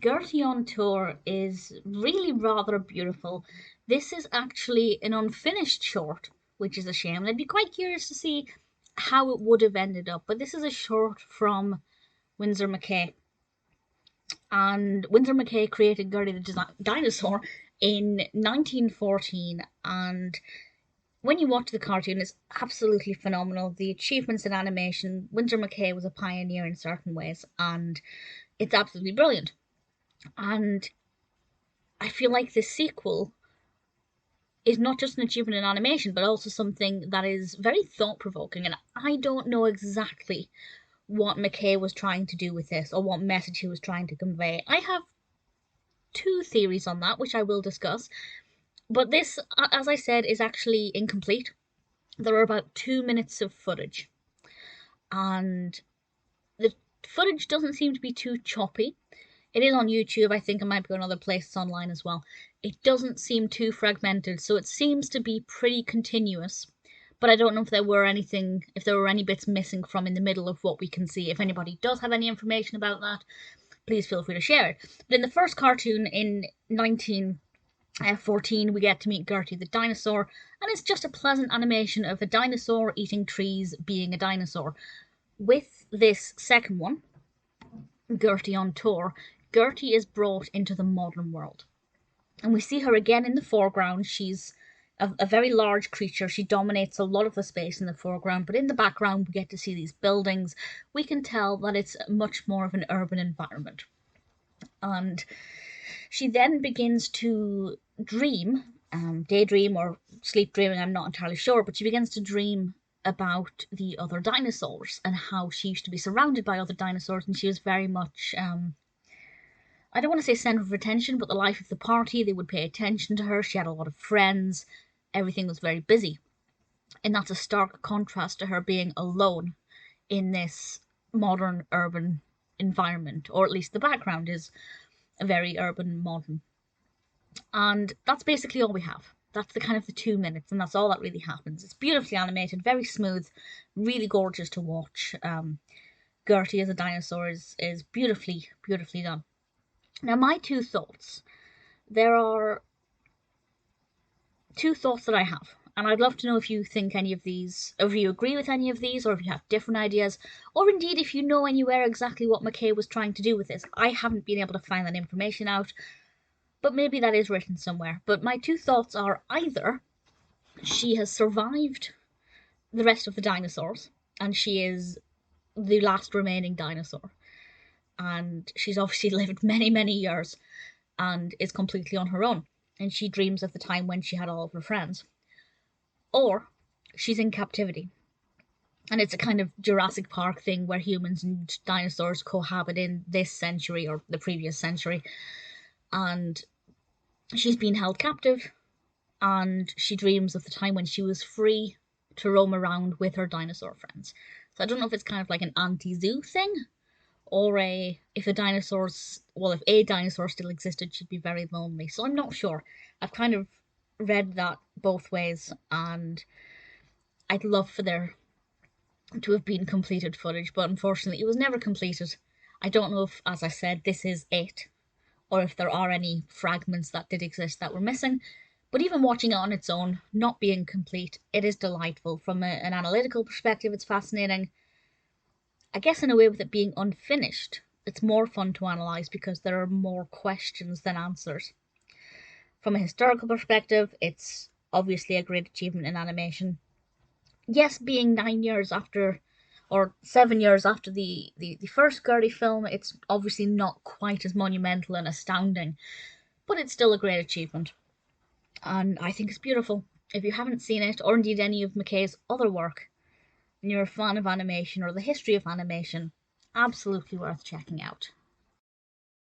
Gertie on Tour is really rather beautiful. This is actually an unfinished short, which is a shame. And I'd be quite curious to see how it would have ended up. But this is a short from Winsor McCay. And Winsor McCay created Gertie the Dinosaur in 1914. And when you watch the cartoon, it's absolutely phenomenal. The achievements in animation, Winsor McCay was a pioneer in certain ways, and it's absolutely brilliant. And I feel like this sequel is not just an achievement in animation, but also something that is very thought provoking. And I don't know exactly what McKay was trying to do with this or what message he was trying to convey. I have two theories on that, which I will discuss. But this, as I said, is actually incomplete. There are about 2 minutes of footage, and the footage doesn't seem to be too choppy. It is on YouTube. I think it might be on other places online as well. It doesn't seem too fragmented, so it seems to be pretty continuous. But I don't know if there were any bits missing from in the middle of what we can see. If anybody does have any information about that, please feel free to share it. But in the first cartoon in 1914, we get to meet Gertie the dinosaur, and it's just a pleasant animation of a dinosaur eating trees being a dinosaur. With this second one, Gertie on Tour, Gertie is brought into the modern world. And we see her again in the foreground. She's a very large creature. She dominates a lot of the space in the foreground, but in the background, we get to see these buildings. We can tell that it's much more of an urban environment. And she then begins to dream, daydream or sleep dreaming, I'm not entirely sure, but she begins to dream about the other dinosaurs and how she used to be surrounded by other dinosaurs, and she was very much I don't want to say center of attention, but the life of the party. They would pay attention to her. She had a lot of friends. Everything was very busy. And that's a stark contrast to her being alone in this modern urban environment, or at least the background is a very urban modern. And that's basically all we have. That's the kind of the 2 minutes, and that's all that really happens. It's beautifully animated, very smooth, really gorgeous to watch. Gertie as a dinosaur is beautifully, beautifully done. Now, my two thoughts. There are two thoughts that I have, and I'd love to know if you think any of these, or if you agree with any of these, or if you have different ideas, or indeed if you know anywhere exactly what McKay was trying to do with this. I haven't been able to find that information out, but maybe that is written somewhere. But my two thoughts are either she has survived the rest of the dinosaurs, and she is the last remaining dinosaur, and she's obviously lived many, many years and is completely on her own. And she dreams of the time when she had all of her friends. Or she's in captivity. And it's a kind of Jurassic Park thing where humans and dinosaurs cohabit in this century or the previous century. And she's been held captive, and she dreams of the time when she was free to roam around with her dinosaur friends. So I don't know if it's kind of like an anti-zoo thing, or if a dinosaur still existed, she'd be very lonely. So I'm not sure. I've kind of read that both ways, and I'd love for there to have been completed footage, but unfortunately it was never completed. I don't know if, as I said, this is it, or if there are any fragments that did exist that were missing. But even watching it on its own, not being complete, it is delightful. From an analytical perspective, it's fascinating. I guess in a way, with it being unfinished, it's more fun to analyse because there are more questions than answers. From a historical perspective, it's obviously a great achievement in animation. Yes, being 9 years after, or 7 years after the first Gertie film, it's obviously not quite as monumental and astounding, but it's still a great achievement. And I think it's beautiful. If you haven't seen it, or indeed any of McKay's other work, and you're a fan of animation or the history of animation, absolutely worth checking out.